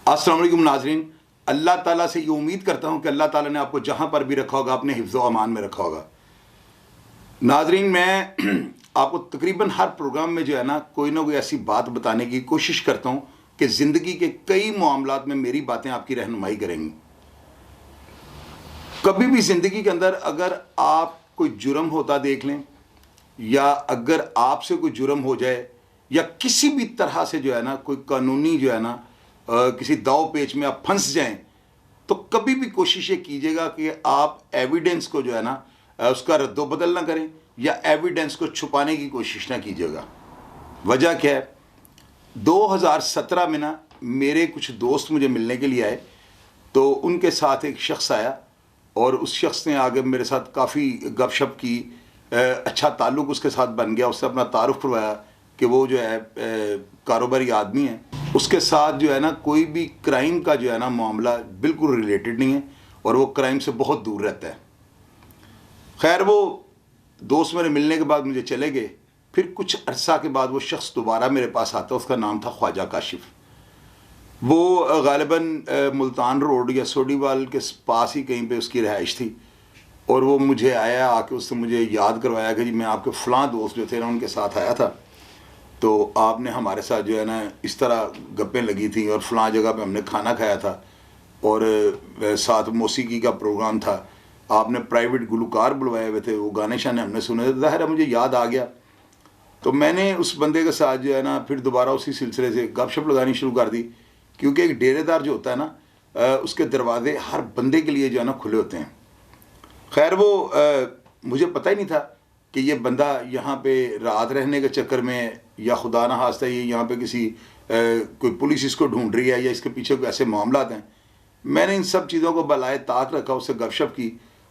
अस्सलाम वालेकुम नाजरीन, अल्लाह ताला से ये उम्मीद करता हूँ कि अल्लाह ताला ने आपको जहाँ पर भी रखा होगा अपने हिफ्ज़ व अमान में रखा होगा। नाजरीन, मैं आपको तकरीबन हर प्रोग्राम में जो है ना कोई ऐसी बात बताने की कोशिश करता हूँ कि ज़िंदगी के कई मामलात में मेरी बातें आपकी रहनुमाई करेंगी। कभी भी ज़िंदगी के अंदर अगर आप कोई जुर्म होता देख लें, या अगर आपसे कोई जुर्म हो जाए, या किसी भी तरह से जो है ना कोई कानूनी जो है ना किसी दाव पेच में आप फंस जाएं, तो कभी भी कोशिश ये कीजिएगा कि आप एविडेंस को जो है ना उसका रद्दोबदल ना करें, या एविडेंस को छुपाने की कोशिश ना कीजिएगा। वजह क्या है, 2017 में ना मेरे कुछ दोस्त मुझे मिलने के लिए आए, तो उनके साथ एक शख्स आया और उस शख्स ने आगे मेरे साथ काफ़ी गपशप की, अच्छा ताल्लुक़ उसके साथ बन गया। उससे अपना तारुफ करवाया कि वो जो है कारोबारी आदमी है, उसके साथ जो है ना कोई भी क्राइम का जो है ना मामला बिल्कुल रिलेटेड नहीं है और वो क्राइम से बहुत दूर रहता है। खैर, वो दोस्त मेरे मिलने के बाद मुझे चले गए। फिर कुछ अरसा के बाद वो शख्स दोबारा मेरे पास आता, उसका नाम था ख्वाजा काशिफ। वो गालिबन मुल्तान रोड या सोडीवाल के पास ही कहीं पे उसकी रहाइश थी, और वो मुझे आया, आके उसने मुझे याद करवाया कि जी मैं आपके फ़लाँ दोस्त जो थे ना उनके साथ आया था, तो आपने हमारे साथ जो है ना इस तरह गप्पें लगी थी और फ़लाँ जगह पे हमने खाना खाया था और साथ मौसीकी का प्रोग्राम था, आपने प्राइवेट गुलकार बुलवाए हुए थे, वो गाने शाने हमने सुने थे। ज़ाहिर है मुझे याद आ गया, तो मैंने उस बंदे के साथ जो है ना फिर दोबारा उसी सिलसिले से गपशप लगानी शुरू कर दी, क्योंकि एक डेरेदार जो होता है ना उसके दरवाजे हर बंदे के लिए जो है ना खुले होते हैं। खैर, वो मुझे पता ही नहीं था कि ये बंदा यहाँ पे रात रहने के चक्कर में, या खुदा ना खास्ता ये यहाँ पे किसी कोई पुलिस इसको ढूंढ रही है, या इसके पीछे कोई ऐसे मामलात हैं। मैंने इन सब चीज़ों को बलाए ताक रखा, उससे गपशप की,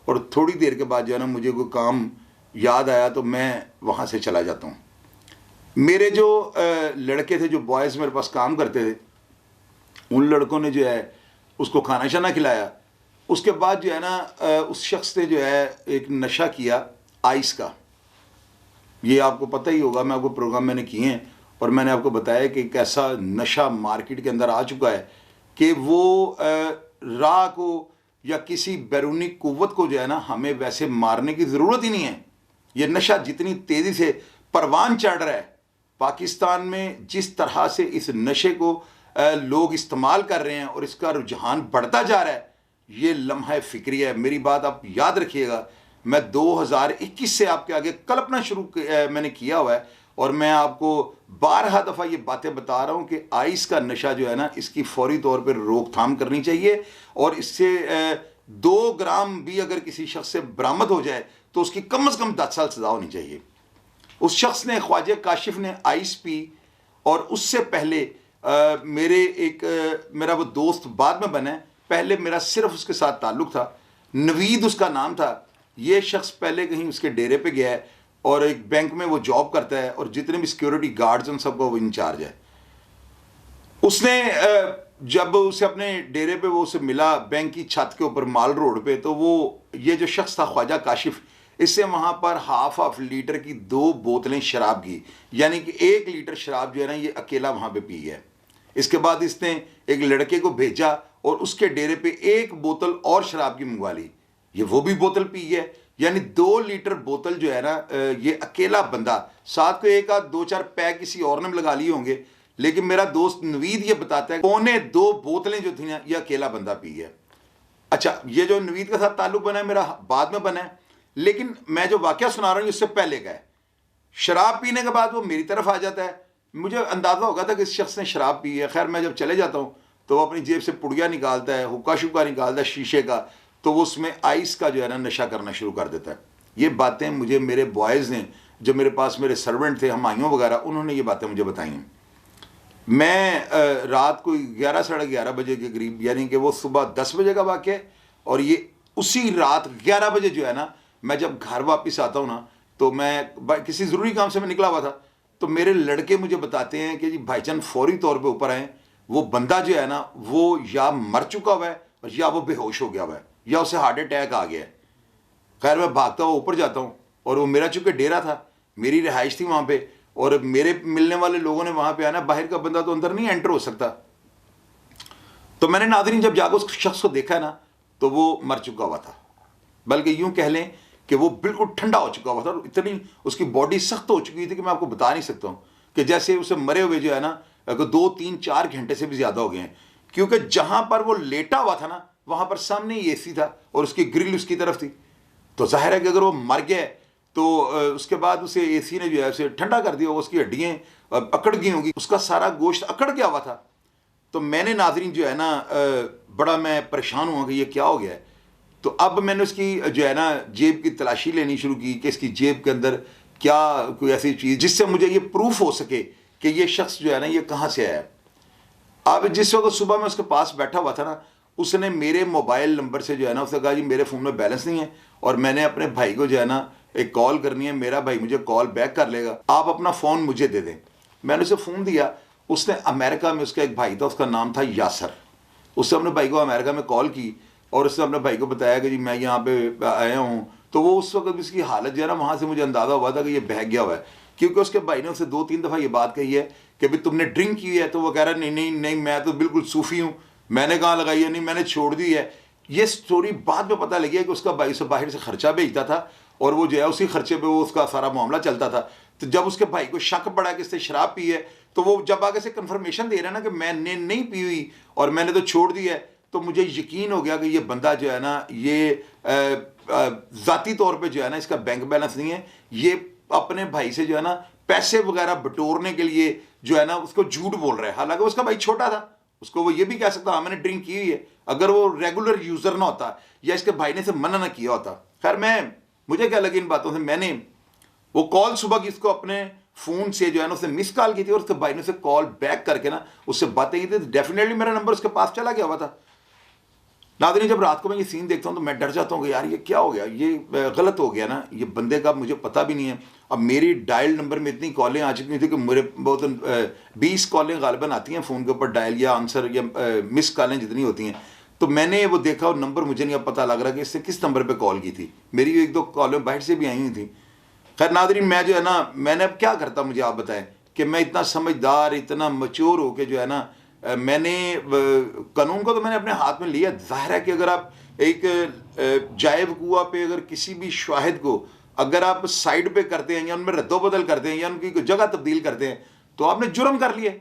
और थोड़ी देर के बाद जो है ना मुझे कोई काम याद आया तो मैं वहाँ से चला जाता हूँ। मेरे जो लड़के थे, जो बॉयज़ मेरे पास काम करते थे, उन लड़कों ने जो है उसको खाना शाना खिलाया। उसके बाद जो है ना उस शख्स ने जो है एक नशा किया आइस का। ये आपको पता ही होगा, मैं आपको प्रोग्राम मैंने किए हैं और मैंने आपको बताया कि एक ऐसा नशा मार्केट के अंदर आ चुका है कि वो राह को या किसी बैरूनी कुव्वत को जो है ना हमें वैसे मारने की ज़रूरत ही नहीं है। ये नशा जितनी तेज़ी से परवान चढ़ रहा है पाकिस्तान में, जिस तरह से इस नशे को लोग इस्तेमाल कर रहे हैं और इसका रुझान बढ़ता जा रहा है, ये लम्हा फ़िक्री है। मेरी बात आप याद रखिएगा। मैं 2021 से आपके आगे कल्पना मैंने किया हुआ है, और मैं आपको 12 दफ़ा ये बातें बता रहा हूँ कि आइस का नशा जो है ना इसकी फौरी तौर पर रोकथाम करनी चाहिए, और इससे 2 ग्राम भी अगर किसी शख्स से बरामद हो जाए तो उसकी कम से कम 10 साल सज़ा होनी चाहिए। उस शख्स ने, ख्वाजा काशिफ ने आइस पी, और उससे पहले मेरा वो दोस्त बाद में बना है, पहले मेरा सिर्फ उसके साथ ताल्लुक़ था। नवीद उसका नाम था। ये शख्स पहले कहीं उसके डेरे पे गया है और एक बैंक में वो जॉब करता है, और जितने भी सिक्योरिटी गार्ड्स उन सबका वो इंचार्ज है। उसने जब उसे अपने डेरे पे वो उसे मिला बैंक की छत के ऊपर माल रोड पे, तो वो ये जो शख्स था ख्वाजा काशिफ, इससे वहाँ पर हाफ लीटर की 2 बोतलें शराब की, यानी कि 1 लीटर शराब जो है ना ये अकेला वहाँ पे पी गया। इसके बाद इसने एक लड़के को भेजा और उसके डेरे पे 1 बोतल और शराब की मंगवा ली, ये वो भी बोतल पी गया। यानी 2 लीटर बोतल जो है ना ये अकेला बंदा, साथ को 1 आध 2-4 पैक किसी और ने लगा लिए होंगे, लेकिन मेरा दोस्त नवीद ये बताता है 2.25 बोतलें जो थी ना ये अकेला बंदा पी गया। अच्छा, ये जो नवीद के साथ ताल्लुक बना है मेरा बाद में बना है, लेकिन मैं जो वाकया सुना रहा हूँ इससे पहले का है। शराब पीने के बाद वो मेरी तरफ आ जाता है। मुझे अंदाज़ा होगा था कि इस शख्स ने शराब पी है। खैर, मैं जब चले जाता हूँ तो वो अपनी जेब से पुड़िया निकालता है, हुक्का शुक्का निकालता है शीशे का, तो वो उसमें आइस का जो है ना नशा करना शुरू कर देता है। ये बातें मुझे मेरे बॉयज़ ने, जो मेरे पास मेरे सर्वेंट थे, हमायूं वगैरह, उन्होंने ये बातें मुझे बताई हैं। मैं रात को 11 साढ़े 11 बजे के करीब, यानी कि वो सुबह 10 बजे का वाक़या है, और ये उसी रात 11 बजे जो है ना मैं जब घर वापस आता हूँ ना, तो मैं किसी ज़रूरी काम से मैं निकला हुआ था, तो मेरे लड़के मुझे बताते हैं कि जी भाईजान फ़ौरी तौर पे ऊपर आए, वो बंदा जो है ना वो या मर चुका हुआ है, या वो बेहोश हो गया हुआ है, या उसे हार्ट अटैक आ गया है। खैर, मैं भागता हुआ ऊपर जाता हूँ, और वो मेरा चूँकि डेरा था, मेरी रिहाइश थी वहाँ पे, और मेरे मिलने वाले लोगों ने वहाँ पे आना, बाहर का बंदा तो अंदर नहीं एंटर हो सकता। तो मैंने नाज़रीन जब जाकर उस शख्स को देखा ना, तो वो मर चुका हुआ था, बल्कि यूं कह लें कि वो बिल्कुल ठंडा हो चुका हुआ था और इतनी उसकी बॉडी सख्त हो चुकी थी कि मैं आपको बता नहीं सकता हूँ कि जैसे उसे मरे हुए जो है ना 2-3-4 घंटे से भी ज़्यादा हो गए हैं। क्योंकि जहाँ पर वो लेटा हुआ था ना, वहाँ पर सामने ही एसी था और उसकी ग्रिल उसकी तरफ थी। तो जाहिर है कि अगर वो मर गया तो उसके बाद उसे एसी ने जो है उसे ठंडा कर दिया, उसकी हड्डियाँ अकड़ गई होंगी, उसका सारा गोश्त अकड़ गया हुआ था। तो मैंने नाज़रीन जो है ना बड़ा मैं परेशान हुआ कि ये क्या हो गया है। तो अब मैंने उसकी जो है ना जेब की तलाशी लेनी शुरू की कि इसकी जेब के अंदर क्या कोई ऐसी चीज़ जिससे मुझे ये प्रूफ हो सके कि ये शख्स जो है ना ये कहाँ से आया है। अब जिस वक्त सुबह मैं उसके पास बैठा हुआ था ना, उसने मेरे मोबाइल नंबर से जो है ना उसने कहा जी मेरे फ़ोन में बैलेंस नहीं है और मैंने अपने भाई को जो है ना एक कॉल करनी है, मेरा भाई मुझे कॉल बैक कर लेगा, आप अपना फ़ोन मुझे दे दें। मैंने उसे फ़ोन दिया। उसने अमेरिका में उसका एक भाई था, उसका नाम था यासर। उसने अपने भाई को अमेरिका में कॉल की और उसने अपने भाई को बताया कि जी मैं यहाँ पे आया हूँ। तो वो उस वक्त उसकी हालत जो है ना, वहाँ से मुझे अंदाज़ा हुआ था कि ये बह गया हुआ है, क्योंकि उसके भाई ने उसे 2-3 दफ़ा ये बात कही है कि भाई तुमने ड्रिंक की है। तो वो कह रहा है नहीं नहीं नहीं, मैं तो बिल्कुल सूफ़ी हूँ, मैंने कहाँ लगाई है, नहीं मैंने छोड़ दी है। ये स्टोरी बाद में पता लगी है कि उसका भाई उसे बाहर से खर्चा भेजता था और वो जो है उसी खर्चे पे वो उसका सारा मामला चलता था। तो जब उसके भाई को शक पड़ा कि इसने शराब पी है, तो वो जब आगे से कंफर्मेशन दे रहा है ना कि मैंने नहीं पी हुई और मैंने तो छोड़ दी है, तो मुझे यकीन हो गया कि ये बंदा जो है ना ये ज़ाती तौर पे जो है ना इसका बैंक बैलेंस नहीं है, ये अपने भाई से जो है ना पैसे वगैरह बटोरने के लिए जो है ना उसको झूठ बोल रहा है। हालांकि उसका भाई छोटा था, उसको वो ये भी कह सकता हाँ मैंने ड्रिंक की हुई है, अगर वो रेगुलर यूज़र ना होता या इसके भाई ने से मना ना किया होता। खैर मुझे क्या लगी इन बातों से, मैंने वो कॉल सुबह की इसको अपने फ़ोन से जो है ना उसने मिस कॉल की थी और उसके भाई ने उसे कॉल बैक करके ना उससे बातें की थी। डेफिनेटली मेरा नंबर उसके पास चला गया हुआ था। नाज़रीन जब रात को मैं ये सीन देखता हूँ तो मैं डर जाता हूँ कि यार ये क्या हो गया, ये गलत हो गया ना, ये बंदे का मुझे पता भी नहीं है। अब मेरी डायल नंबर में इतनी कॉलें आ चुकी थी कि मेरे बहुत 20 कॉलें गालिबन आती हैं फ़ोन के ऊपर, डायल या आंसर या मिस कॉलें जितनी होती हैं। तो मैंने वो देखा और नंबर मुझे नहीं अब पता लग रहा कि इससे किस नंबर पर कॉल की थी। मेरी 1-2 कॉलें बाहर से भी आई हुई थी। खैर नाज़रीन मैं जो है ना मैंने अब क्या करता, मुझे आप बताएं कि मैं इतना समझदार इतना मच्योर हो के जो है ना मैंने कानून को तो मैंने अपने हाथ में लिया। जाहिर है कि अगर आप एक जाए वकूआ पे अगर किसी भी शाहिद को अगर आप साइड पे करते हैं या उनमें रद्दोबदल करते हैं या उनकी जगह तब्दील करते हैं तो आपने जुर्म कर लिया।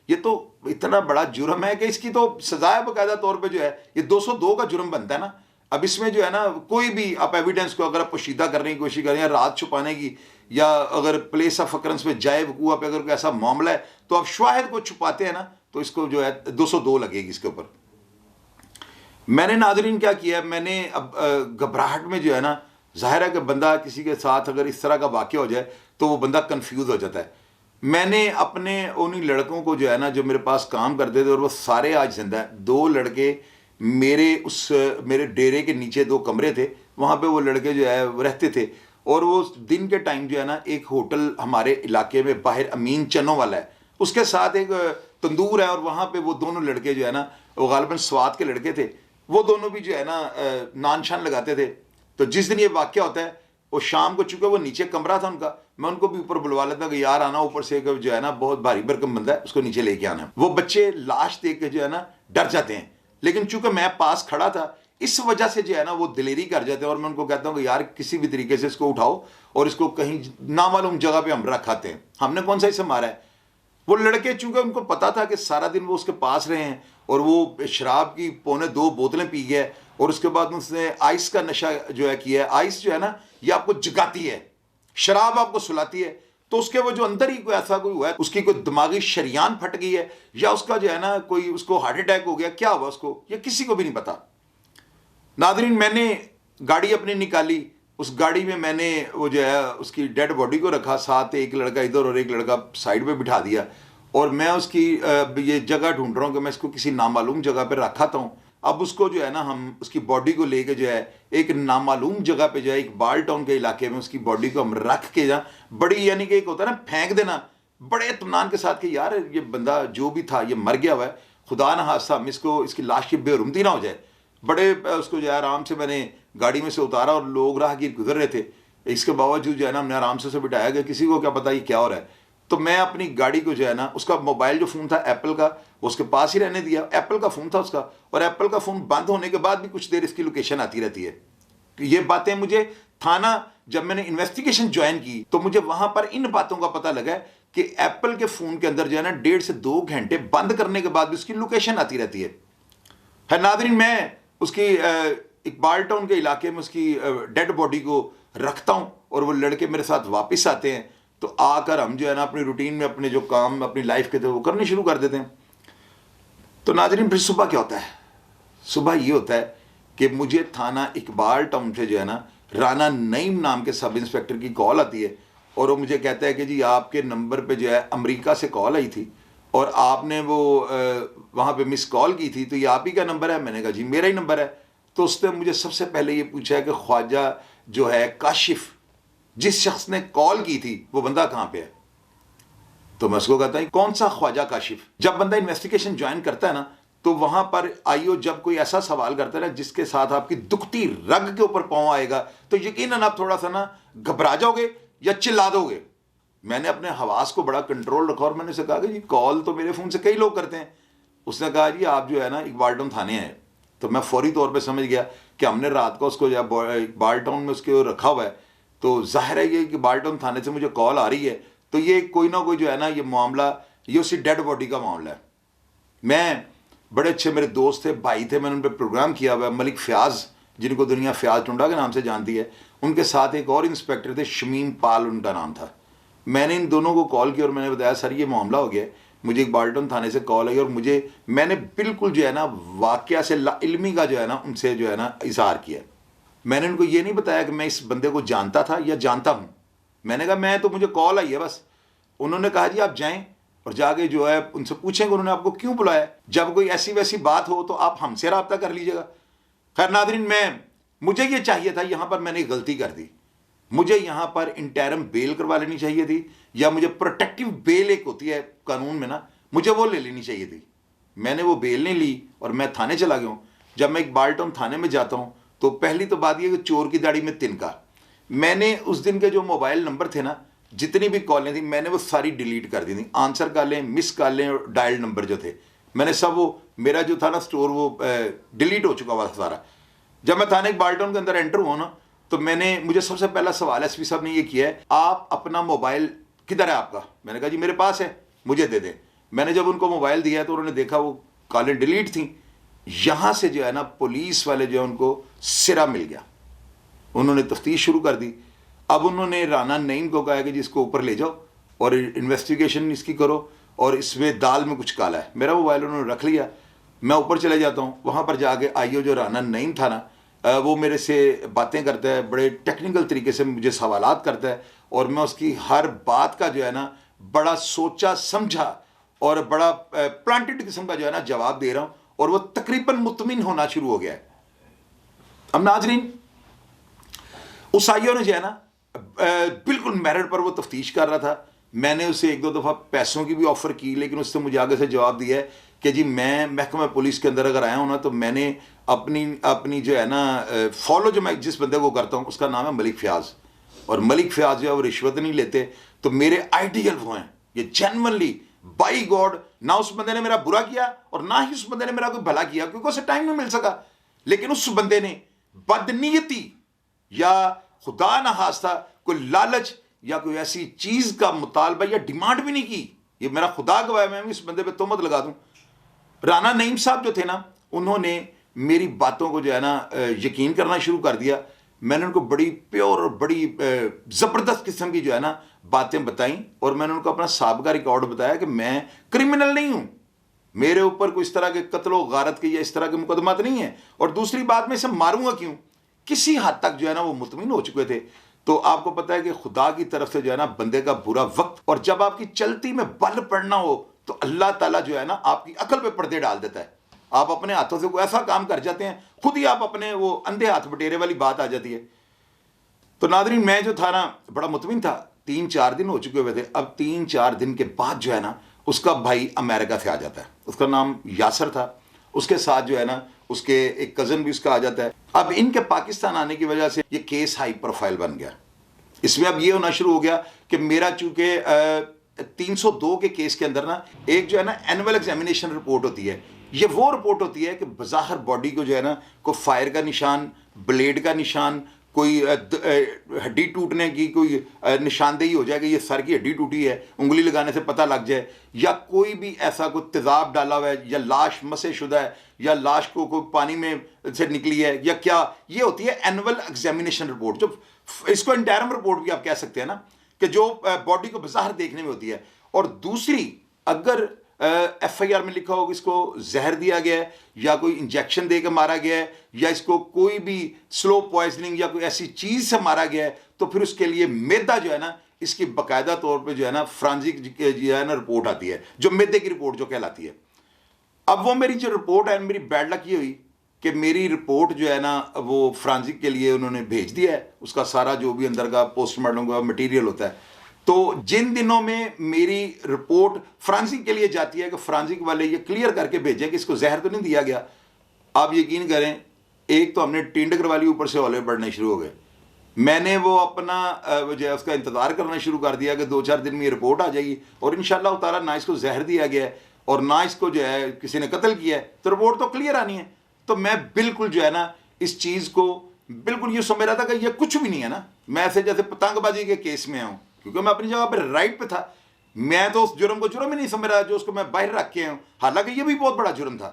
ये तो इतना बड़ा जुर्म है कि इसकी तो सजाए बाकायदा तौर पे जो है ये 202 का जुर्म बनता है ना। अब इसमें जो है ना कोई भी आप एविडेंस को अगर आप पोशीदा करने की कोशिश करें या रात छुपाने की या अगर प्लेस ऑफ अकरेंस पे जाए वकूआ पे अगर कोई ऐसा मामला है तो आप शाहिद को छुपाते हैं ना, तो इसको जो है 202 लगेगी इसके ऊपर। मैंने नाज़रीन क्या किया, मैंने अब घबराहट में जो है ना, जाहिर है कि बंदा किसी के साथ अगर इस तरह का वाक़या हो जाए तो वो बंदा कंफ्यूज हो जाता है। मैंने अपने उन्हीं लड़कों को जो है ना जो मेरे पास काम करते थे और वो सारे आज जिंदा हैं, 2 लड़के मेरे डेरे के नीचे 2 कमरे थे, वहाँ पे वो लड़के जो है रहते थे और वो दिन के टाइम जो है ना एक होटल हमारे इलाके में बाहर अमीन चनों वाला है, उसके साथ एक तंदूर है और वहाँ पे वो दोनों लड़के जो है ना वो गालिबन स्वात के लड़के थे, वो दोनों भी जो है ना नान शान लगाते थे। तो जिस दिन ये वाक़या होता है वो शाम को, चूँकि वो नीचे कमरा था उनका, मैं उनको भी ऊपर बुलवा लेता कि यार आना ऊपर से जो है ना बहुत भारी भरकम बंदा है उसको नीचे लेके आना। वो बच्चे लाश देख के जो है ना डर जाते हैं, लेकिन चूँकि मैं पास खड़ा था इस वजह से जो है ना वो दिलेरी कर जाते हैं और मैं उनको कहता हूँ कि यार किसी भी तरीके से इसको उठाओ और इसको कहीं नामालूम जगह पे हम रखाते हैं, हमने कौन सा इसे मारा है। वो लड़के चूंकि उनको पता था कि सारा दिन वो उसके पास रहे हैं और वो शराब की 2.25 बोतलें पी गया और उसके बाद उसने आइस का नशा जो है किया है। आइस जो है ना ये आपको जगाती है, शराब आपको सुलाती है, तो उसके वो जो अंदर ही कोई ऐसा कोई हुआ है, उसकी कोई दिमागी शरियान फट गई है या उसका जो है ना कोई उसको हार्ट अटैक हो गया, क्या हुआ उसको ये किसी को भी नहीं पता। नादरीन मैंने गाड़ी अपनी निकाली, उस गाड़ी में मैंने वो जो है उसकी डेड बॉडी को रखा, साथ एक लड़का इधर और एक लड़का साइड पे बिठा दिया और मैं उसकी ये जगह ढूंढ रहा हूँ कि मैं इसको किसी नामालूम जगह पे रखाता हूँ। अब उसको जो है ना हम उसकी बॉडी को लेके जो है एक नामालूम जगह पे जो है एक बाल टाउन के इलाके में उसकी बॉडी को हम रख के जा बड़ी, यानी कि एक होता है ना फेंक देना बड़े इत्मीनान के साथ कि यार ये बंदा जो भी था ये मर गया हुआ है, खुदा ना हादसा हम इसको इसकी लाश की बेरुमती ना हो जाए। बड़े उसको जो है आराम से मैंने गाड़ी में से उतारा और लोग राहगीर गुजर रहे थे, इसके बावजूद जो है ना हमने आराम से उसे बिठाया कि किसी को क्या पता ये क्या हो रहा है। तो मैं अपनी गाड़ी को जो है ना, उसका मोबाइल जो फ़ोन था एप्पल का, वो उसके पास ही रहने दिया। एप्पल का फ़ोन था उसका, और एप्पल का फ़ोन बंद होने के बाद भी कुछ देर इसकी लोकेशन आती रहती है। तो ये बातें मुझे थाना, जब मैंने इन्वेस्टिगेशन ज्वाइन की तो मुझे वहां पर इन बातों का पता लगा कि एप्पल के फ़ोन के अंदर जो है ना 1.5 से 2 घंटे बंद करने के बाद भी उसकी लोकेशन आती रहती है। नाज़रीन, मैं उसकी इकबाल टाउन के इलाके में उसकी डेड बॉडी को रखता हूँ, और वो लड़के मेरे साथ वापस आते हैं। तो आकर हम जो है ना अपनी रूटीन में अपने जो काम अपनी लाइफ के थे वो करने शुरू कर देते हैं। तो नाज़रीन, फिर सुबह क्या होता है? सुबह ये होता है कि मुझे थाना इकबाल टाउन से जो है ना राना नईम नाम के सब इंस्पेक्टर की कॉल आती है, और वो मुझे कहता है कि जी आपके नंबर पे जो है अमेरिका से कॉल आई थी, और आपने वो वहाँ पे मिस कॉल की थी, तो ये आप ही का नंबर है? मैंने कहा जी मेरा ही नंबर है। तो उसने मुझे सबसे पहले ये पूछा है कि ख्वाजा जो है काशिफ, जिस शख्स ने कॉल की थी, वो बंदा कहाँ पे है? तो मैं उसको कहता हूँ कौन सा ख्वाजा काशिफ? जब बंदा इन्वेस्टिगेशन ज्वाइन करता है ना, तो वहां पर आईओ जब कोई ऐसा सवाल करता है ना जिसके साथ आपकी दुखती रग के ऊपर पांव आएगा, तो यकीनन आप थोड़ा सा ना घबरा जाओगे या चिल्ला दोगे। मैंने अपने हवास को बड़ा कंट्रोल रखा, और मैंने उसे कहा कि जी कॉल तो मेरे फ़ोन से कई लोग करते हैं। उसने कहा जी आप जो है ना इकबाल टाउन थाने हैं। तो मैं फौरी तौर पे समझ गया कि हमने रात को उसको इकबाल टाउन में उसके रखा हुआ है, तो जाहिर है ये कि इकबाल टाउन थाने से मुझे कॉल आ रही है, तो ये कोई ना कोई जो है ना ये मामला, ये उसी डेड बॉडी का मामला है। मैं बड़े अच्छे मेरे दोस्त थे, भाई थे, मैंने उन पर प्रोग्राम किया हुआ है। मलिक फ़याज़, जिनको दुनिया फ़याज़ टुंडा के नाम से जानती है, उनके साथ एक और इंस्पेक्टर थे, शमीम पाल उनका नाम था। मैंने इन दोनों को कॉल किया और मैंने बताया सर ये मामला हो गया, मुझे इकबाल टाउन थाने से कॉल आई, और मैंने बिल्कुल जो है ना वाक़या से लाइल्मी का जो है ना उनसे जो है ना इज़हार किया। मैंने उनको ये नहीं बताया कि मैं इस बंदे को जानता था या जानता हूँ। मैंने कहा मैं तो, मुझे कॉल आई है बस। उन्होंने कहा जी आप जाएं और जाके जो है उनसे पूछें कि उन्होंने आपको क्यों बुलाया। जब कोई ऐसी वैसी बात हो तो आप हमसे रब्ता कर लीजिएगा। खैर नाज़रीन, मुझे ये चाहिए था, यहाँ पर मैंने गलती कर दी। मुझे यहाँ पर इंटरम बेल करवा लेनी चाहिए थी, या मुझे प्रोटेक्टिव बेल एक होती है कानून में ना, मुझे वो ले लेनी चाहिए थी। मैंने वो बेल नहीं ली और मैं थाने चला गया हूँ। जब मैं इकबाल टाउन थाने में जाता हूँ तो पहली तो बात यह कि चोर की दाढ़ी में तिनका। मैंने उस दिन के जो मोबाइल नंबर थे ना, जितनी भी कॉलें थी, मैंने वो सारी डिलीट कर दी थी। आंसर कॉलें, मिस कॉलें और डायल नंबर जो थे, मैंने सब वो, मेरा जो था ना स्टोर, वो डिलीट हो चुका हुआ था सारा। जब मैं थाने इकबाल टाउन के अंदर एंटर हुआ ना, तो मुझे सबसे पहला सवाल एसपी साहब ने ये किया है, आप अपना मोबाइल किधर है आपका? मैंने कहा जी मेरे पास है, मुझे दे दें। मैंने जब उनको मोबाइल दिया तो उन्होंने देखा वो कॉलें डिलीट थी। यहाँ से जो है ना पुलिस वाले जो है उनको सिरा मिल गया, उन्होंने तफ्तीश शुरू कर दी। अब उन्होंने राना नईम को कहा कि जिसको ऊपर ले जाओ और इन्वेस्टिगेशन इसकी करो, और इसमें दाल में कुछ काला है। मेरा मोबाइल उन्होंने रख लिया। मैं ऊपर चले जाता हूँ, वहाँ पर जाके आईओ जो राना नईम था ना, वो मेरे से बातें करता है, बड़े टेक्निकल तरीके से मुझे सवालात करता है, और मैं उसकी हर बात का जो है ना बड़ा सोचा समझा और बड़ा प्लांटेड किस्म का जो है ना जवाब दे रहा हूँ, और वो तकरीबन मुतमिन होना शुरू हो गया है। अब नाजरीन, उस आईओ ने जो है ना बिल्कुल मेरिट पर वो तफ्तीश कर रहा था। मैंने उसे एक दो दफ़ा पैसों की भी ऑफ़र की, लेकिन उसने मुझे आगे से जवाब दिया है कि जी मैं महकमा पुलिस के अंदर अगर आया हूँ ना, तो मैंने अपनी जो है ना फॉलो जो मैं जिस बंदे को करता हूँ उसका नाम है मलिक फ़याज़, और मलिक फ़याज़ जो है वो रिश्वत नहीं लेते। तो मेरे आइडियल वो हैं, ये जेन्युइनली बाई गॉड, ना उस बंदे ने मेरा बुरा किया और ना ही उस बंदे ने मेरा कोई भला किया, क्योंकि उसे टाइम नहीं मिल सका। लेकिन उस बंदे ने बदनीयती या खुदा न खास्ता कोई लालच या कोई ऐसी चीज का मुतालबा या डिमांड भी नहीं की। ये मेरा खुदा गवाह, मैं इस बंदे पे तोहमत लगा दूं। राना नईम साहब जो थे ना, उन्होंने मेरी बातों को जो है ना यकीन करना शुरू कर दिया। मैंने उनको बड़ी प्योर और बड़ी ज़बरदस्त किस्म की जो है ना बातें बताई, और मैंने उनको अपना साबिका रिकॉर्ड बताया कि मैं क्रिमिनल नहीं हूं, मेरे ऊपर कोई इस तरह के कत्लो गारत के या इस तरह के मुकदमात नहीं है, और दूसरी बात मैं इसे मारूंगा क्यों। किसी हद तक जो है ना वो मुतमिन हो चुके थे। तो आपको पता है कि खुदा की तरफ से जो है ना बंदे का बुरा वक्त, और जब आपकी चलती में बल पड़ना हो तो अल्लाह ताला जो है ना आपकी अकल पे पर्दे डाल देता है। आप अपने हाथों से कोई ऐसा काम कर जाते हैं, खुद ही आप अपने वो अंधे हाथ बटेरे वाली बात आ जाती है। तो नादरीन, मैं जो था ना बड़ा मुतमिन था। 3-4 दिन हो चुके हुए थे। अब 3-4 दिन के बाद जो है ना उसका भाई अमेरिका से आ जाता है, उसका नाम यासर था। उसके साथ जो है ना उसके एक कज़न भी उसका आ जाता है। अब इनके पाकिस्तान आने की वजह से ये केस हाई प्रोफाइल बन गया। इसमें अब ये होना शुरू हो गया कि मेरा चूंकि 302 के केस के अंदर ना एक जो है ना एनुअल एग्जामिनेशन रिपोर्ट होती है। ये वो रिपोर्ट होती है कि बज़ाहिर बॉडी को जो है ना कोई फायर का निशान, ब्लेड का निशान, कोई हड्डी टूटने की कोई निशानदेही हो जाएगी, ये सर की हड्डी टूटी है, उंगली लगाने से पता लग जाए, या कोई भी ऐसा कोई तेज़ाब डाला हुआ है, या लाश मसे शुदा है, या लाश को कोई पानी में से निकली है, या क्या, ये होती है एनुअल एग्जामिनेशन रिपोर्ट। जो इसको इंटरम रिपोर्ट भी आप कह सकते हैं ना, कि जो बॉडी को बाहर देखने में होती है। और दूसरी, अगर एफआईआर में लिखा हो कि इसको जहर दिया गया है, या कोई इंजेक्शन दे के मारा गया है, या इसको कोई भी स्लो पॉइजनिंग या कोई ऐसी चीज से मारा गया है, तो फिर उसके लिए मैदा जो है ना, इसकी बाकायदा तौर पे जो है ना फ्रांसिक जो है ना रिपोर्ट आती है, जो मैदे की रिपोर्ट जो कहलाती है। अब वो मेरी जो रिपोर्ट है, मेरी बैड लक ये हुई कि मेरी रिपोर्ट जो है ना वो फ्रांसिक के लिए उन्होंने भेज दिया है, उसका सारा जो भी अंदर का पोस्टमार्टम का मटीरियल होता है। तो जिन दिनों में मेरी रिपोर्ट फ्रांसिक के लिए जाती है कि फ्रांसिक वाले ये क्लियर करके भेजें कि इसको जहर तो नहीं दिया गया, आप यकीन करें, एक तो हमने टिंडकर वाली ऊपर से ओले पड़ने शुरू हो गए। मैंने वो अपना जो है उसका इंतज़ार करना शुरू कर दिया कि 2-4 दिन में ये रिपोर्ट आ जाएगी, और इंशाल्लाह ताला ना इसको जहर दिया गया है और ना इसको जो है किसी ने कत्ल किया है, तो रिपोर्ट तो क्लियर आनी है। तो मैं बिल्कुल जो है ना इस चीज़ को बिल्कुल ये समझ रहा था कि ये कुछ भी नहीं है ना, मैं ऐसे जैसे पतंगबाजी के केस में आऊँ, क्योंकि मैं अपनी जगह पर राइट पे था। मैं तो उस जुर्म को जुर्म ही नहीं समझ रहा जो उसको मैं बाहर रख के आऊँ, हालांकि ये भी बहुत बड़ा जुर्म था।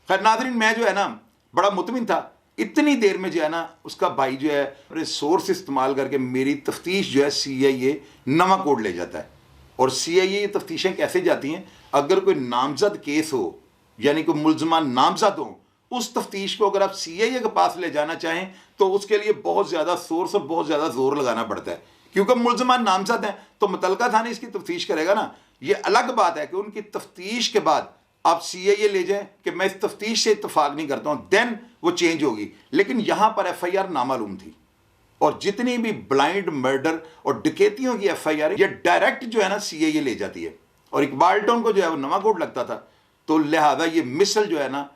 खैर नाज़रीन, मैं जो है ना बड़ा मुतमिन था। इतनी देर में जो है ना उसका भाई जो है सोर्स इस्तेमाल करके मेरी तफ्तीश जो है CIA नवा कोड ले जाता है। और CIA तफ्तीशें कैसे जाती हैं, अगर कोई नामजद केस हो, यानी कोई मुलजमान नामजद हो, उस तफ्तीश को अगर आप CIA के पास ले जाना चाहें तो उसके लिए बहुत ज़्यादा सोर्स और बहुत ज़्यादा जोर लगाना पड़ता है, क्योंकि मुलजमान नामजद हैं तो मुतलका थाने इसकी तफ्तीश करेगा ना। ये अलग बात है कि उनकी तफ्तीश के बाद आप CIA ले जाएं कि मैं इस तफ्तीश से इत्तफाक नहीं करता हूँ, देन वो चेंज होगी। लेकिन यहाँ पर FIR नामालूम थी, और जितनी भी ब्लाइंड मर्डर और डकैतियों की FIR ये डायरेक्ट जो है ना CIA ले जाती है। और इकबाल टाउन को जो है वो नवा कोट लगता था, तो लिहाजा ये मिसल जो है ना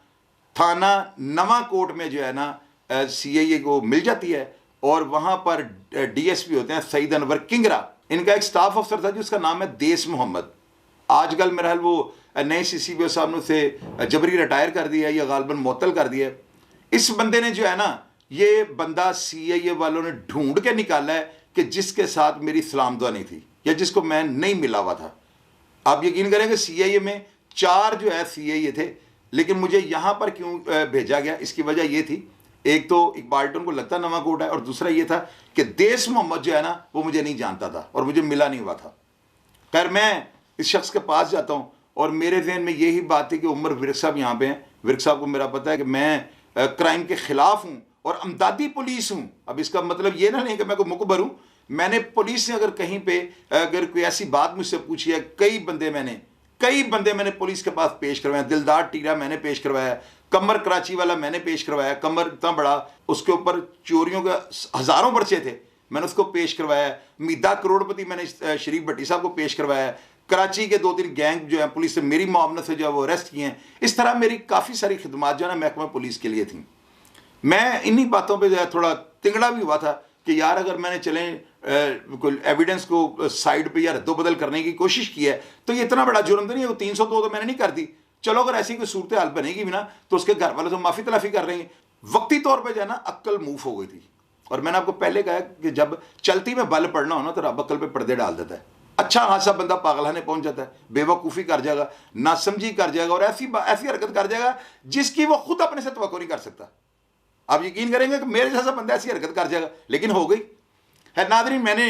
थाना नवा कोट में जो है ना CIA को मिल जाती है। और वहाँ पर DSP होते हैं सईद अनवर किंगरा, इनका एक स्टाफ अफसर था जिसका नाम है देस मोहम्मद। आजकल मेरा हाल वो नए CCPO साहब ने उसे जबरी रिटायर कर दिया या गालबन मुअत्तल कर दिया। इस बंदे ने जो है ना, ये बंदा CIA वालों ने ढूंढ के निकाला है कि जिसके साथ मेरी सलाम दुआ नहीं थी या जिसको मैं नहीं मिला हुआ था। आप यकीन करें कि CIA में 4 जो है CIA थे, लेकिन मुझे यहाँ पर क्यों भेजा गया, इसकी वजह ये थी, एक तो इकबाल टाउन को लगता नवा कोट है, और दूसरा ये था कि देस मोहम्मद जो है ना वो मुझे नहीं जानता था और मुझे मिला नहीं हुआ था। खैर मैं इस शख्स के पास जाता हूँ और मेरे जहन में यही बात है कि उमर विर्क साहब यहाँ पे हैं। विर्क साहब को मेरा पता है कि मैं क्राइम के खिलाफ हूँ और अमदादी पुलिस हूँ। अब इसका मतलब ये ना नहीं कि मैं कोई मुकबर हूँ। मैंने पुलिस से अगर कहीं पे अगर कोई ऐसी बात मुझसे पूछी है, कई बंदे मैंने पुलिस के पास पेश करवाए। दिलदार टीरा मैंने पेश करवाया, कमर कराची वाला मैंने पेश करवाया, कमर इतना बड़ा, उसके ऊपर चोरियों के हज़ारों पर्चे थे, मैंने उसको पेश करवाया। मीदा करोड़पति मैंने शरीफ भट्टी साहब को पेश करवाया। कराची के 2-3 गैंग जो है पुलिस से मेरी मुआवनत से जो है वो अरेस्ट किए हैं। इस तरह मेरी काफ़ी सारी खिदमात जो है ना महकमा पुलिस के लिए थी। मैं इन्हीं बातों पे जो है थोड़ा तिगड़ा भी हुआ था कि यार अगर मैंने कोई एविडेंस को साइड पे या रद्दोबदल करने की कोशिश की है तो ये इतना बड़ा जुर्म तो नहीं है, 302 तो मैंने नहीं कर दी। चलो अगर ऐसी कोई सूरत हाल बनेगी भी ना तो उसके घर वालों से माफ़ी तलाफ़ी कर रहे हैं। वक्ती तौर पर जो है ना अक्ल मूव हो गई थी। और मैंने आपको पहले कहा कि जब चलती में बल पड़ना हो ना तो रब अक्ल पे पर्दे डाल देता है। अच्छा खासा बंदा पागलाने पहुंच जाता है, बेवकूफ़ी कर जाएगा, नासमझी कर जाएगा और ऐसी हरकत कर जाएगा जिसकी वो खुद अपने से तवक्को नहीं कर सकता। आप यकीन करेंगे कि मेरे जैसा बंदा ऐसी हरकत कर जाएगा, लेकिन हो गई है। नादरीन, मैंने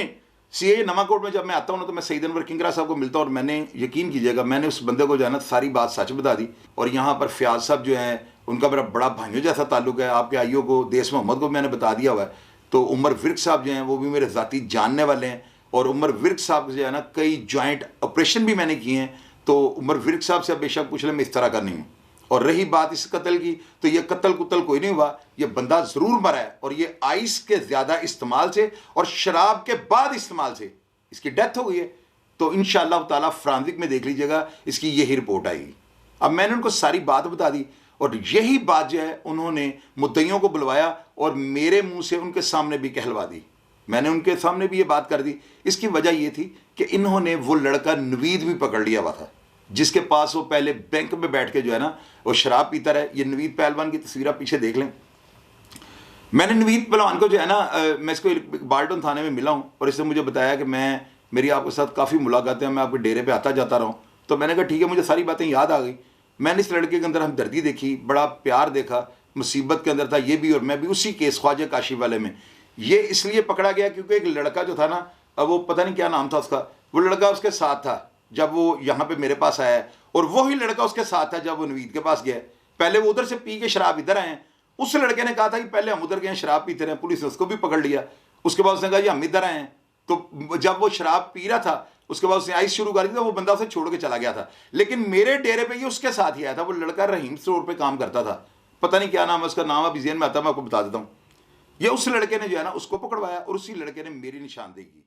CIA नवा कोट में जब मैं आता हूँ ना तो मैं सईद अनवर किंगरा साहब को मिलता हूँ और मैंने, यकीन कीजिएगा, मैंने उस बंदे को जो है ना सारी बात सच बता दी। और यहाँ पर फयाज साहब जो हैं उनका मेरा बड़ा भाइयों जैसा ताल्लुक है। आपके आईओ को देस मोहम्मद को मैंने बता दिया हुआ है। तो उमर विर्क साहब जो हैं वो भी मेरे ज़ाती जानने वाले हैं। और उमर विर्क साहब जो है ना कई जॉइंट ऑपरेशन भी मैंने किए हैं। तो उमर विर्क साहब से बेशक पूछ लें, मैं इस तरह का नहीं हूँ। और रही बात इस कत्ल की, तो ये कत्ल कुत्ल कोई नहीं हुआ, ये बंदा ज़रूर मरा है और ये आइस के ज़्यादा इस्तेमाल से और शराब के बाद इस्तेमाल से इसकी डेथ हो गई है। तो इंशाअल्लाह ताला फ्रांसिक में देख लीजिएगा इसकी यही रिपोर्ट आएगी। अब मैंने उनको सारी बात बता दी और यही बात जो है उन्होंने मुद्दइयों को बुलवाया और मेरे मुंह से उनके सामने भी कहलवा दी मैंने उनके सामने भी ये बात कर दी। इसकी वजह ये थी कि इन्होंने वो लड़का नवीद भी पकड़ लिया हुआ था, जिसके पास वो पहले बैंक में बैठ के जो है ना वो शराब पीता रहा। ये नवीद पहलवान की तस्वीर आप पीछे देख लें। मैंने नवीद पहलवान को जो है ना मैं इसको बाल्टन थाने में मिला हूँ और इसने मुझे बताया कि मेरी आपके साथ काफ़ी मुलाकातें हैं, मैं आपके डेरे पे आता जाता रहा हूँ। तो मैंने कहा ठीक है, मुझे सारी बातें याद आ गई। मैंने इस लड़के के अंदर हमदर्दी देखी, बड़ा प्यार देखा, मुसीबत के अंदर था ये भी और मैं भी। उसी केस ख्वाजा काशी वाले में ये इसलिए पकड़ा गया क्योंकि एक लड़का जो था ना, अब वो पता नहीं क्या नाम था उसका, वो लड़का उसके साथ था जब वो यहाँ पे मेरे पास आया और वही लड़का उसके साथ था जब वो नवीद के पास गया। पहले वो उधर से पी के शराब इधर आए हैं। उस लड़के ने कहा था कि पहले हम उधर गए शराब पीते रहे, पुलिस ने उसको भी पकड़ लिया। उसके बाद उसने कहा जी हम इधर आए हैं। तो जब वो शराब पी रहा था उसके बाद उसने आइस शुरू कर दी, तो वो बंदा उसे छोड़ के चला गया था। लेकिन मेरे डेरे पे ये उसके साथ ही आया था। वो लड़का रहीम स्टोर पे काम करता था, पता नहीं क्या नाम है उसका, नाम अभी ज़हन में आता है, मैं आपको बता देता हूँ। ये उस लड़के ने जो है ना उसको पकड़वाया और उसी लड़के ने मेरी निशानदेही की।